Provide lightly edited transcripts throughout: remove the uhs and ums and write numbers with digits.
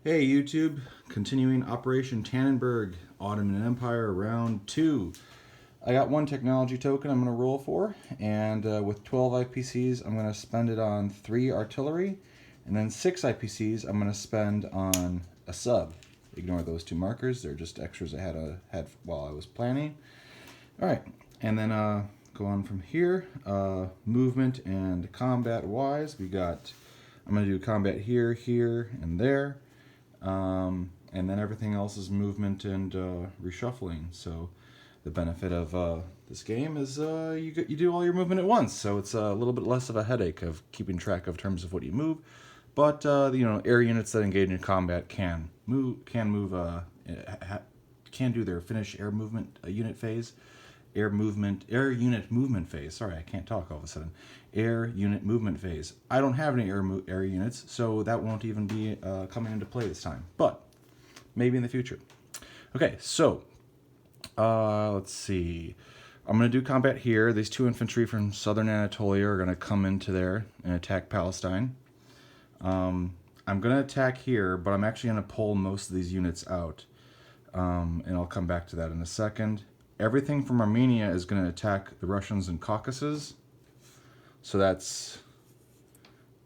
Hey YouTube, continuing Operation Tannenberg, Ottoman Empire, round 2. I got one technology token I'm going to roll for, and with 12 IPCs I'm going to spend it on 3 artillery, and then 6 IPCs I'm going to spend on a sub. Ignore those 2 markers, they're just extras I had while I was planning. Alright, and then go on from here. Movement and combat wise, I'm going to do combat here, here, and there. And then everything else is movement and reshuffling. So the benefit of this game is you do all your movement at once, so it's a little bit less of a headache of keeping track of terms of what you move. But air units that engage in combat can do their finish air movement unit phase. Air unit movement phase. Sorry, I can't talk all of a sudden. Air unit movement phase. I don't have any air units, so that won't even be coming into play this time. But maybe in the future. Okay, so let's see. I'm going to do combat here. These 2 infantry from southern Anatolia are going to come into there and attack Palestine. I'm going to attack here, but I'm actually going to pull most of these units out. And I'll come back to that in a second. Everything from Armenia is going to attack the Russians in Caucasus. So that's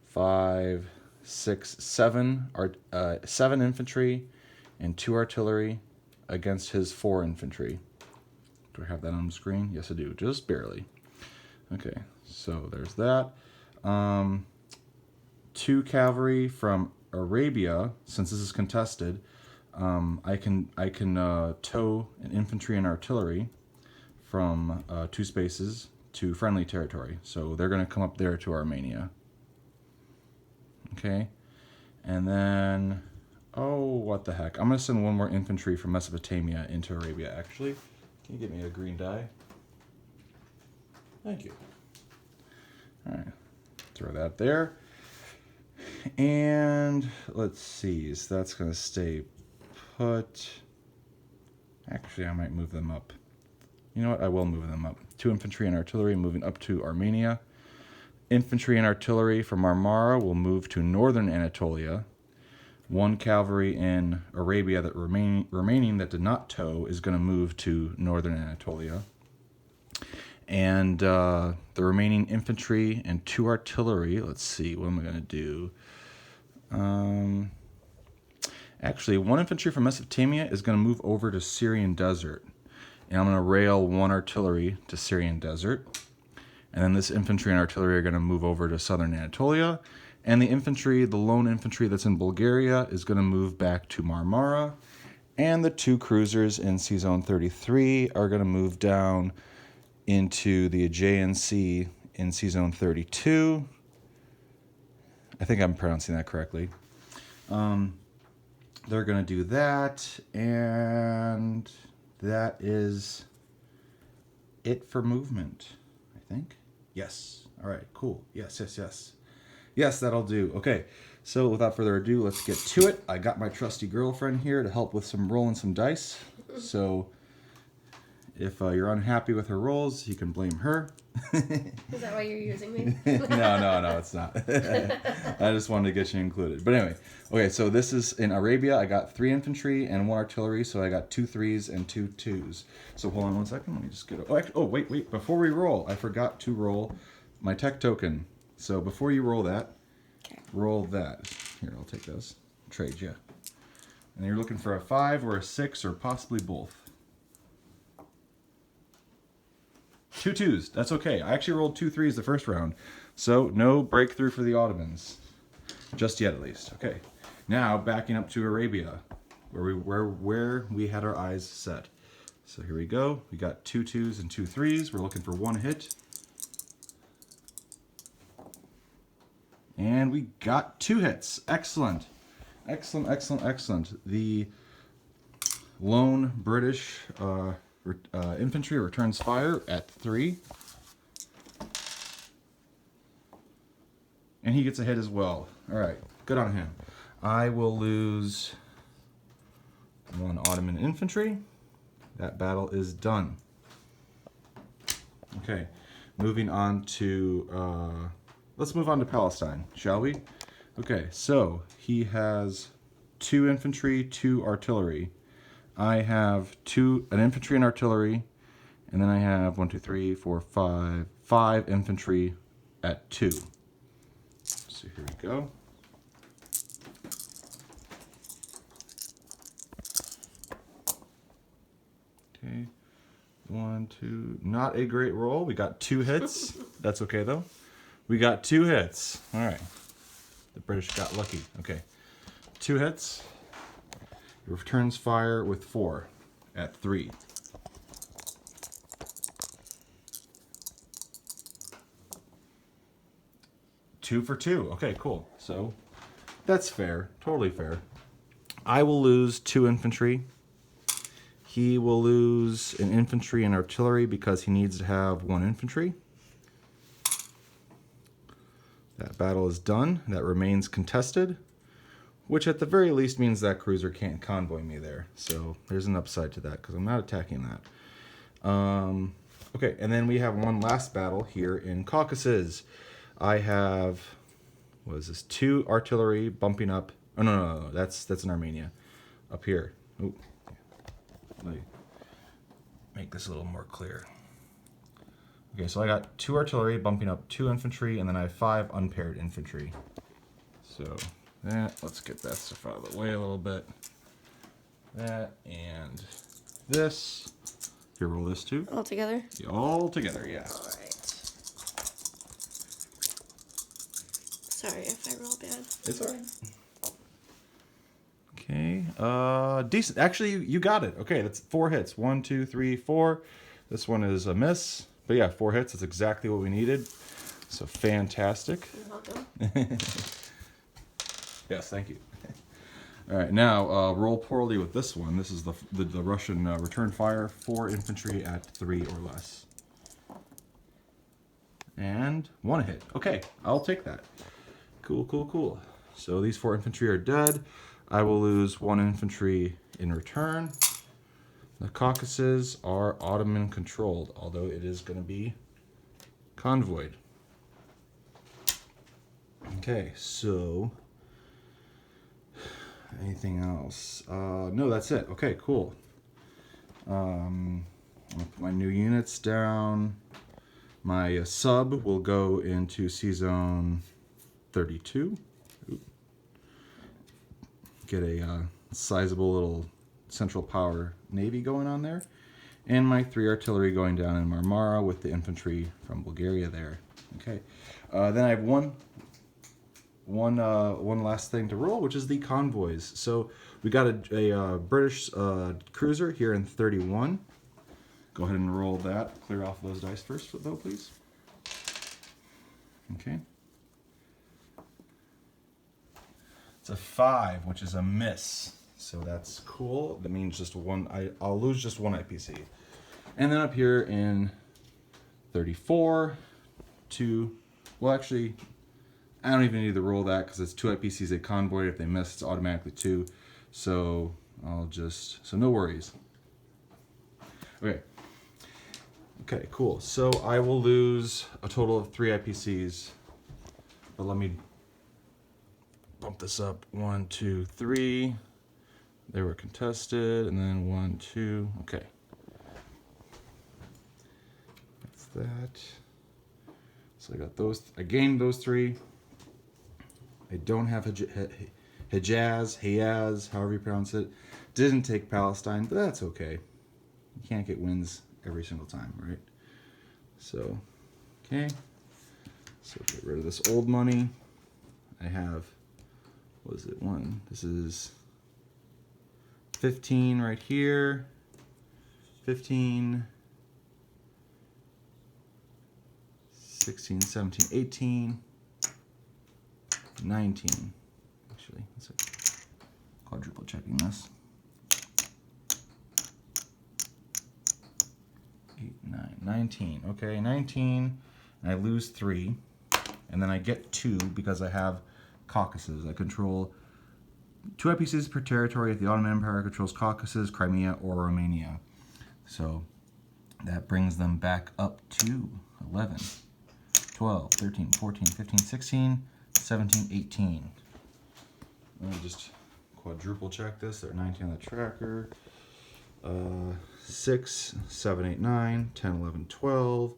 5, 6, 7 infantry and 2 artillery against his 4 infantry. Do I have that on the screen? Yes, I do. Just barely. Okay, so there's that. 2 cavalry from Arabia, since this is contested. I can tow an infantry and artillery from 2 spaces to friendly territory. So they're going to come up there to Armenia. Okay. And then, oh, what the heck. I'm going to send 1 more infantry from Mesopotamia into Arabia, actually. Can you give me a green die? Thank you. All right. Throw that there. And let's see. So that's going to stay put. Actually, I might move them up. You know what? I will move them up. 2 infantry and artillery moving up to Armenia. Infantry and artillery from Marmara will move to northern Anatolia. 1 cavalry in Arabia that remaining that did not tow is going to move to northern Anatolia. And the remaining infantry and 2 artillery, let's see, what am I going to do? Actually, 1 infantry from Mesopotamia is going to move over to Syrian Desert. And I'm going to rail 1 artillery to Syrian Desert. And then this infantry and artillery are going to move over to southern Anatolia. And the lone infantry that's in Bulgaria is going to move back to Marmara. And the 2 cruisers in Sea Zone 33 are going to move down into the Aegean Sea in Sea Zone 32. I think I'm pronouncing that correctly. They're going to do that, and that is it for movement, I think. Yes. All right, cool. Yes. Yes, that'll do. Okay, so without further ado, let's get to it. I got my trusty girlfriend here to help with some rolling some dice. So if you're unhappy with her rolls, you can blame her. Is that why you're using me? No, it's not. I just wanted to get you included. But anyway, okay, so this is in Arabia. I got 3 infantry and 1 artillery, so I got 2 3s and 2 2s. So hold on 1 second. Let me just get it. Wait. Before we roll, I forgot to roll my tech token. So before you roll that, roll that. Here, I'll take those. Trade you. And you're looking for a 5 or a 6 or possibly both. 2 2s. That's okay. I actually rolled 2 3s the first round, so no breakthrough for the Ottomans, just yet at least. Okay, now backing up to Arabia, where we had our eyes set. So here we go. We got 2 2s and 2 3s. We're looking for 1 hit, and we got 2 hits. Excellent. The lone British infantry returns fire at 3. And he gets a hit as well. Alright, good on him. I will lose 1 Ottoman infantry. That battle is done. Okay, moving on to... let's move on to Palestine, shall we? Okay, so he has 2 infantry, 2 artillery. I have an infantry and artillery, and then I have 1, 2, 3, 4, 5 infantry at 2. So here we go. Okay, 1, 2. Not a great roll. We got 2 hits. That's okay though. We got 2 hits. All right. The British got lucky. Okay, 2 hits. It returns fire with 4 at 3. Two for 2. Okay, cool. So that's fair. Totally fair. I will lose 2 infantry. He will lose an infantry and artillery because he needs to have 1 infantry. That battle is done. That remains contested, which at the very least means that cruiser can't convoy me there. So there's an upside to that because I'm not attacking that. Okay, and then we have one last battle here in Caucasus. I have, what is this, 2 artillery bumping up. Oh, no, that's in Armenia. Up here. Ooh. Let me make this a little more clear. Okay, so I got 2 artillery bumping up 2 infantry, and then I have 5 unpaired infantry. So let's get that stuff out of the way a little bit. That and this. Here, roll this too. All together? Yeah, all together, yeah. All right. Sorry if I roll bad. It's all right. Okay, decent. Actually, you got it. Okay, that's 4 hits. 1, 2, 3, 4. This one is a miss. But yeah, 4 hits. That's exactly what we needed. So fantastic. You're welcome. Yes, thank you. All right, now roll poorly with this one. This is the Russian return fire. 4 infantry at 3 or less. And 1 hit. Okay, I'll take that. Cool, cool, cool. So these 4 infantry are dead. I will lose 1 infantry in return. The Caucasus are Ottoman controlled, although it is going to be convoyed. Okay, so anything else? No, that's it. Okay, cool. I'll put my new units down. My sub will go into Sea Zone 32. Oop. Get a sizable little central power navy going on there, and my 3 artillery going down in Marmara with the infantry from Bulgaria there. Okay, then I have one last thing to roll, which is the convoys. So we got a British cruiser here in 31. Go ahead and roll that. Clear off those dice first, though, please. Okay. It's a 5, which is a miss. So that's cool. That means just I'll lose just 1 IPC. And then up here in 34, 2. Well, actually, I don't even need to roll that because it's 2 IPCs a convoy. If they miss, it's automatically 2. So so no worries. Okay. Okay, cool. So I will lose a total of 3 IPCs. But let me bump this up. 1, 2, 3. They were contested, and then 1, 2. Okay. That's that. So I got those. I gained those 3. I don't have Hejaz, however you pronounce it. Didn't take Palestine, but that's okay. You can't get wins every single time, right? So, okay. So get rid of this old money. I have, what is it, 1? This is 15 right here. 15. 16, 17, 18. 19. Actually, let's quadruple checking this. 8, 9, 19. Okay, 19. And I lose 3. And then I get 2 because I have Caucasus. I control 2 IPCs per territory if the Ottoman Empire controls Caucasus, Crimea, or Romania. So that brings them back up to 11, 12, 13, 14, 15, 16, 17, 18. Let me just quadruple check this. They're 19 on the tracker. 6, 7, 8, 9, 10, 11, 12,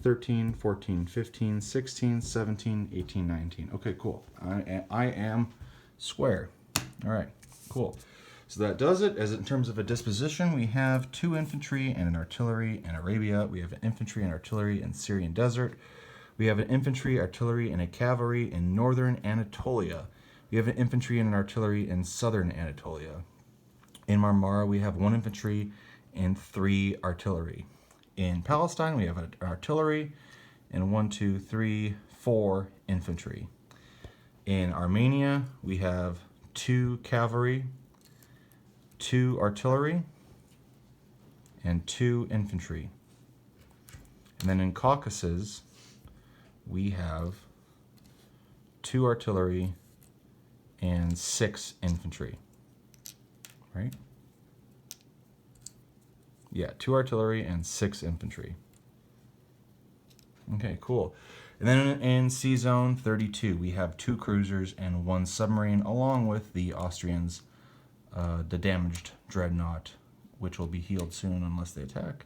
13, 14, 15, 16, 17, 18, 19. Okay, cool. I am square. All right, cool. So that does it. As in terms of a disposition, we have 2 infantry and an artillery in Arabia. We have an infantry and artillery in Syrian desert. We have an infantry, artillery, and a cavalry in northern Anatolia. We have an infantry and an artillery in southern Anatolia. In Marmara, we have 1 infantry and 3 artillery. In Palestine, we have an artillery and 1, 2, 3, 4 infantry. In Armenia, we have 2 cavalry, 2 artillery, and 2 infantry. And then in Caucasus, we have 2 artillery and 6 infantry. Right? Yeah, 2 artillery and 6 infantry. Okay, cool. And then in Sea Zone 32, we have 2 cruisers and 1 submarine, along with the Austrians, the damaged dreadnought, which will be healed soon unless they attack,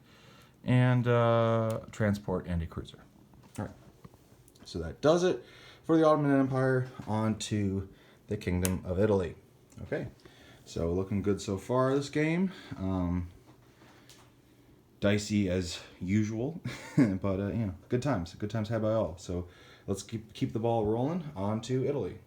and transport and a cruiser. All right. So that does it for the Ottoman Empire. On to the Kingdom of Italy. Okay. So looking good so far this game. Dicey as usual, but you know, good times had by all. So let's keep the ball rolling. On to Italy.